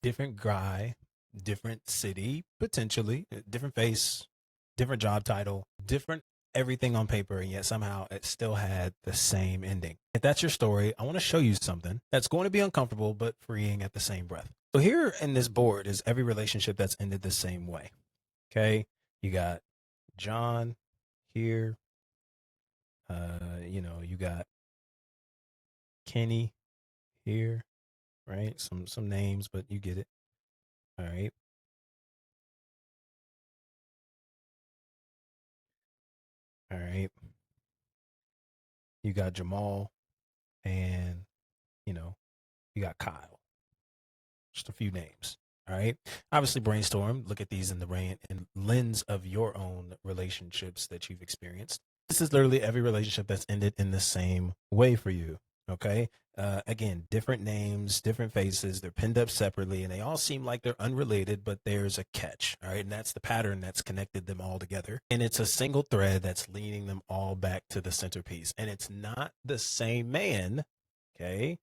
different guy, different city, potentially, different face, different job title, different everything on paper, and yet somehow it still had the same ending. If that's your story, I want to show you something that's going to be uncomfortable but freeing at the same breath. So here in this board is every relationship that's ended the same way. Okay, you got John here. You got Kenny here, right? Some names, but you get it. All right. All right. You got Jamal and you know, you got Kyle. Just a few names. All right. Obviously brainstorm, look at these in the rain and lens of your own relationships that you've experienced. This is literally every relationship that's ended in the same way for you. Okay. Again, different names, different faces. They're pinned up separately and they all seem like they're unrelated, but there's a catch. All right. And that's the pattern that's connected them all together. And it's a single thread that's leading them all back to the centerpiece. And it's not the same man. Okay.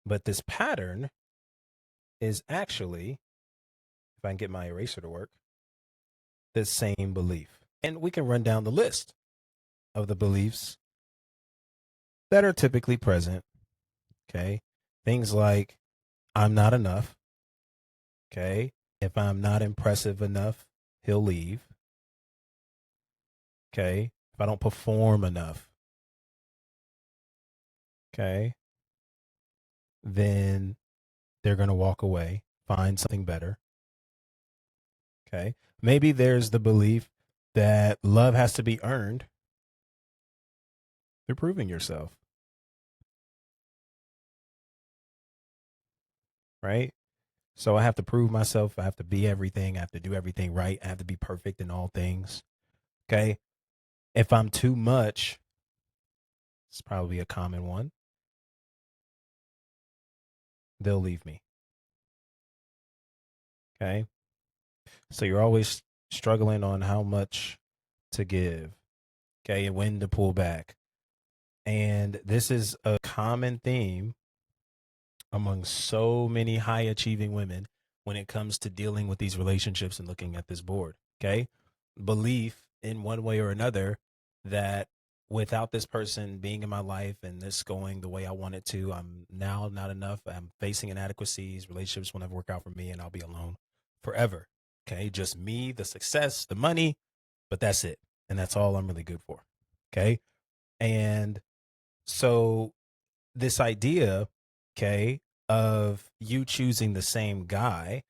But this pattern is actually, if I can get my eraser to work, the same belief. And we can run down the list of the beliefs that are typically present. Okay. Things like, I'm not enough. Okay. If I'm not impressive enough, he'll leave. Okay. If I don't perform enough, okay, then they're going to walk away, find something better. Okay. Maybe there's the belief that love has to be earned through proving yourself, right? So I have to prove myself. I have to be everything. I have to do everything right. I have to be perfect in all things. Okay. If I'm too much, it's probably a common one. They'll leave me. Okay. So you're always struggling on how much to give. Okay. And when to pull back. And this is a common theme among so many high achieving women when it comes to dealing with these relationships and looking at this board. Okay. Belief in one way or another that without this person being in my life and this going the way I want it to, I'm now not enough. I'm facing inadequacies. Relationships will never work out for me and I'll be alone forever. Okay. Just me, the success, the money, but that's it. And that's all I'm really good for. Okay. And so this idea, okay, of you choosing the same guy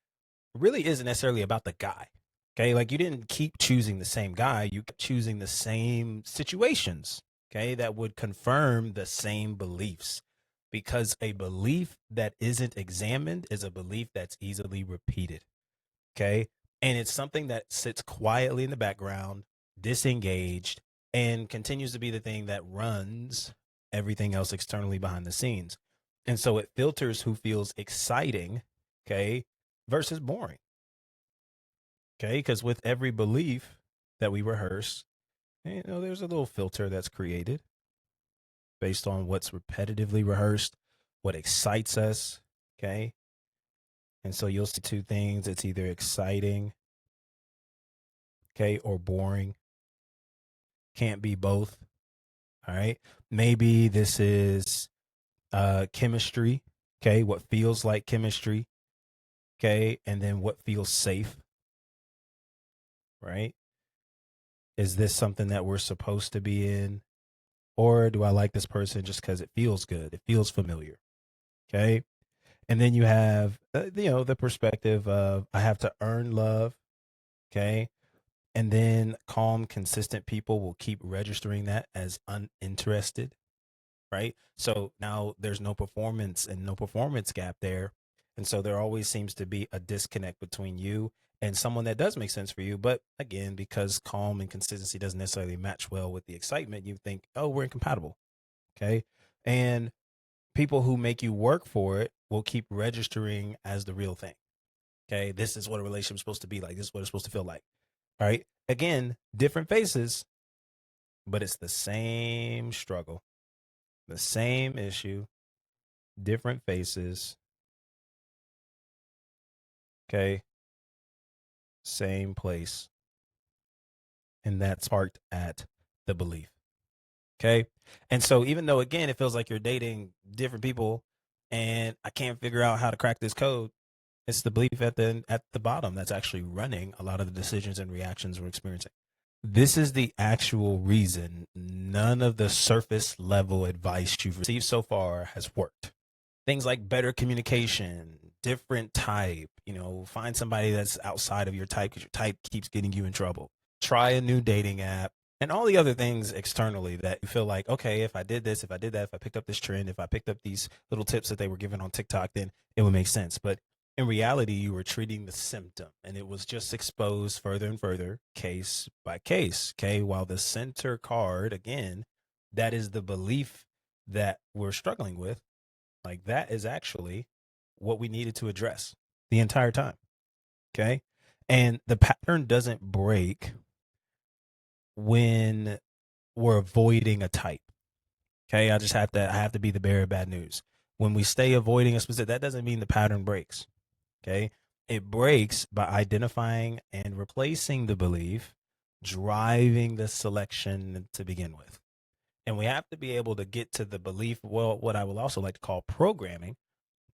really isn't necessarily about the guy. Okay. Like you didn't keep choosing the same guy, you kept choosing the same situations. Okay. That would confirm the same beliefs because a belief that isn't examined is a belief that's easily repeated. Okay. And it's something that sits quietly in the background, disengaged, and continues to be the thing that runs everything else externally behind the scenes. And so it filters who feels exciting, okay, versus boring. Okay. Because with every belief that we rehearse, there's a little filter that's created based on what's repetitively rehearsed, what excites us. Okay. And so you'll see two things, it's either exciting, okay, or boring. Can't be both. All right. Maybe this is chemistry. Okay. What feels like chemistry. Okay. And then what feels safe. Right. Is this something that we're supposed to be in? Or do I like this person just because it feels good? It feels familiar. Okay. And then you have, the perspective of I have to earn love. Okay. And then calm, consistent people will keep registering that as uninterested. Right? So now there's no performance and no performance gap there. And so there always seems to be a disconnect between you and someone that does make sense for you. But again, because calm and consistency doesn't necessarily match well with the excitement, you think, oh, we're incompatible. Okay. And people who make you work for it will keep registering as the real thing. Okay. This is what a relationship's supposed to be like. This is what it's supposed to feel like. All right. Again, different faces, but it's the same struggle, the same issue, different faces, Okay. Same place. And that sparked at the belief. Okay. And so even though again it feels like you're dating different people and I can't figure out how to crack this code, it's the belief at the bottom that's actually running a lot of the decisions and reactions we're experiencing. This is the actual reason none of the surface level advice you've received so far has worked. Things like better communication, different type, find somebody that's outside of your type because your type keeps getting you in trouble. Try a new dating app and all the other things externally that you feel like, okay, if I did this, if I did that, if I picked up this trend, if I picked up these little tips that they were given on TikTok, then it would make sense. But in reality, you were treating the symptom and it was just exposed further and further, case by case. Okay. While the center card, again, that is the belief that we're struggling with. Like that is actually what we needed to address the entire time. Okay. And the pattern doesn't break when we're avoiding a type. Okay. I have to be the bearer of bad news. When we stay avoiding a specific, that doesn't mean the pattern breaks. Okay. It breaks by identifying and replacing the belief, driving the selection to begin with. And we have to be able to get to the belief, well, what I will also like to call programming,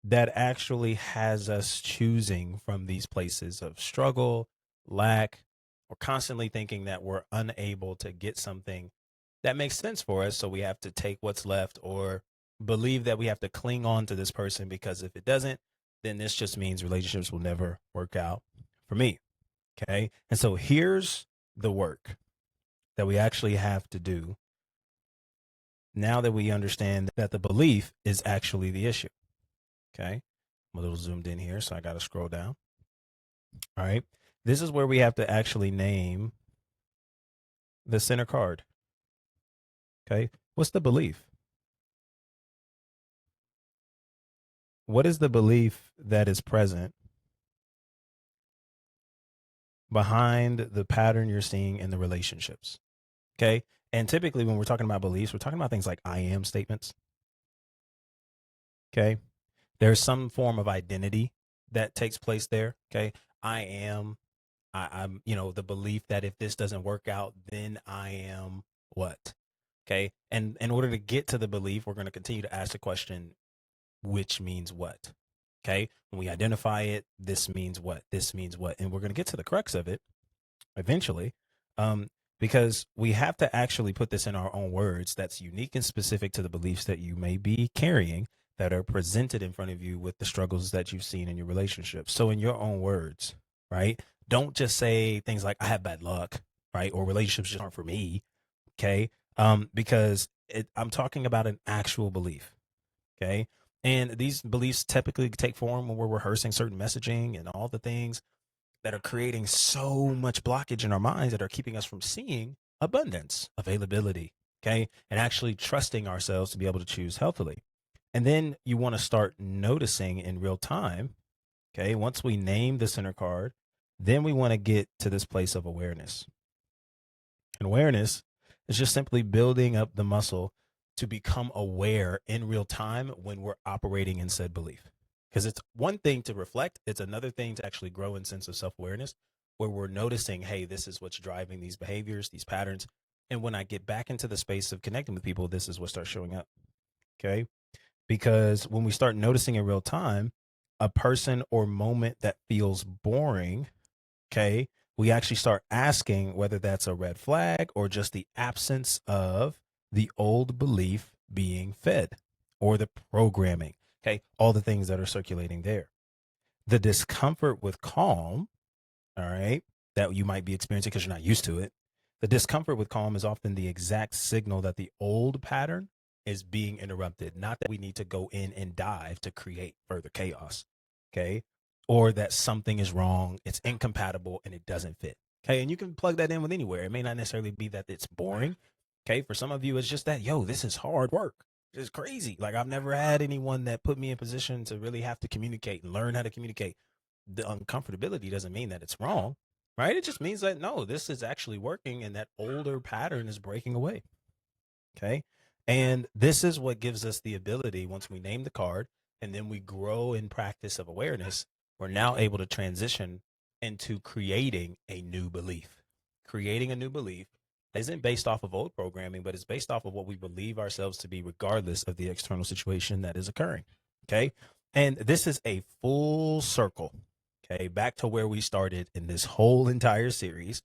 that actually has us choosing from these places of struggle, lack, or constantly thinking that we're unable to get something that makes sense for us. So we have to take what's left or believe that we have to cling on to this person because if it doesn't, then this just means relationships will never work out for me. Okay. And so here's the work that we actually have to do now that we understand that the belief is actually the issue. Okay. I'm a little zoomed in here, so I got to scroll down. All right. This is where we have to actually name the center card. Okay. What's the belief? What is the belief that is present behind the pattern you're seeing in the relationships? Okay. And typically, when we're talking about beliefs, we're talking about things like I am statements. Okay. There's some form of identity that takes place there. Okay. I am, I'm, the belief that if this doesn't work out, then I am what? Okay. And in order to get to the belief, we're going to continue to ask the question, which means what? Okay. When we identify it, this means what? This means what? And we're going to get to the crux of it eventually. Um, because we have to actually put this in our own words that's unique and specific to the beliefs that you may be carrying that are presented in front of you with the struggles that you've seen in your relationship. So, in your own words, right? Don't just say things like, I have bad luck, right? Or relationships just aren't for me. Okay. Because I'm talking about an actual belief. Okay. And these beliefs typically take form when we're rehearsing certain messaging and all the things that are creating so much blockage in our minds that are keeping us from seeing abundance, availability, okay, and actually trusting ourselves to be able to choose healthily. And then you want to start noticing in real time, okay, once we name the center card, then we want to get to this place of awareness. And awareness is just simply building up the muscle to become aware in real time when we're operating in said belief. Because it's one thing to reflect, it's another thing to actually grow in sense of self awareness where we're noticing, hey, this is what's driving these behaviors, these patterns. And when I get back into the space of connecting with people, this is what starts showing up. Okay. Because when we start noticing in real time, a person or moment that feels boring, okay, we actually start asking whether that's a red flag or just the absence of the old belief being fed or the programming, okay, all the things that are circulating there. The discomfort with calm, all right, that you might be experiencing because you're not used to it. The discomfort with calm is often the exact signal that the old pattern is being interrupted, not that we need to go in and dive to create further chaos, okay? Or that something is wrong, it's incompatible, and it doesn't fit, okay? And you can plug that in with anywhere. It may not necessarily be that it's boring, okay? For some of you, it's just that, yo, this is hard work. It's crazy. Like, I've never had anyone that put me in position to really have to communicate and learn how to communicate. The uncomfortability doesn't mean that it's wrong, right? It just means that no, this is actually working and that older pattern is breaking away. Okay. And this is what gives us the ability once we name the card and then we grow in practice of awareness. we're now able to transition into creating a new belief. Creating a new belief isn't based off of old programming, but it's based off of what we believe ourselves to be, regardless of the external situation that is occurring. Okay. And this is a full circle. Okay. Back to where we started in this whole entire series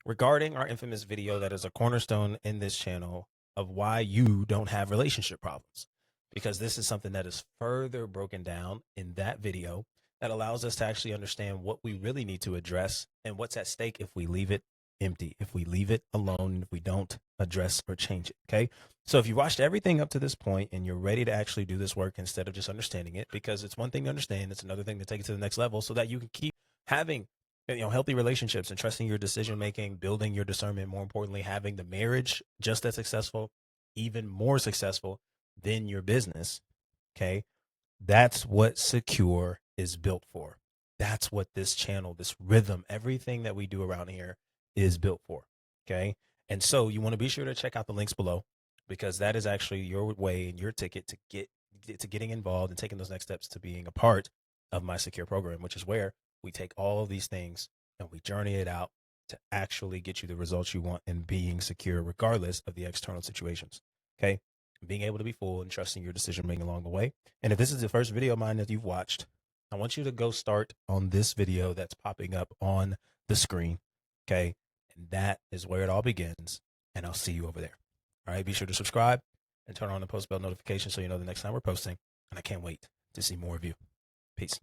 regarding our infamous video that is a cornerstone in this channel of why you don't have relationship problems. Because this is something that is further broken down in that video that allows us to actually understand what we really need to address and what's at stake if we leave it empty, if we leave it alone, if we don't address or change it. Okay. So if you watched everything up to this point and you're ready to actually do this work instead of just understanding it, because it's one thing to understand, it's another thing to take it to the next level so that you can keep having healthy relationships and trusting your decision making, building your discernment, more importantly, having the marriage just as successful, even more successful than your business. Okay. That's what Secure is built for. That's what this channel, this rhythm, everything that we do around here is built for. Okay. And so you want to be sure to check out the links below, because that is actually your way and your ticket to getting involved and taking those next steps to being a part of my Secure program, which is where we take all of these things and we journey it out to actually get you the results you want in being secure, regardless of the external situations. Okay. Being able to be full and trusting your decision making along the way. And if this is the first video of mine that you've watched, I want you to go start on this video that's popping up on the screen. Okay. And that is where it all begins. And I'll see you over there. All right. Be sure to subscribe and turn on the post bell notification so you know the next time we're posting. And I can't wait to see more of you. Peace.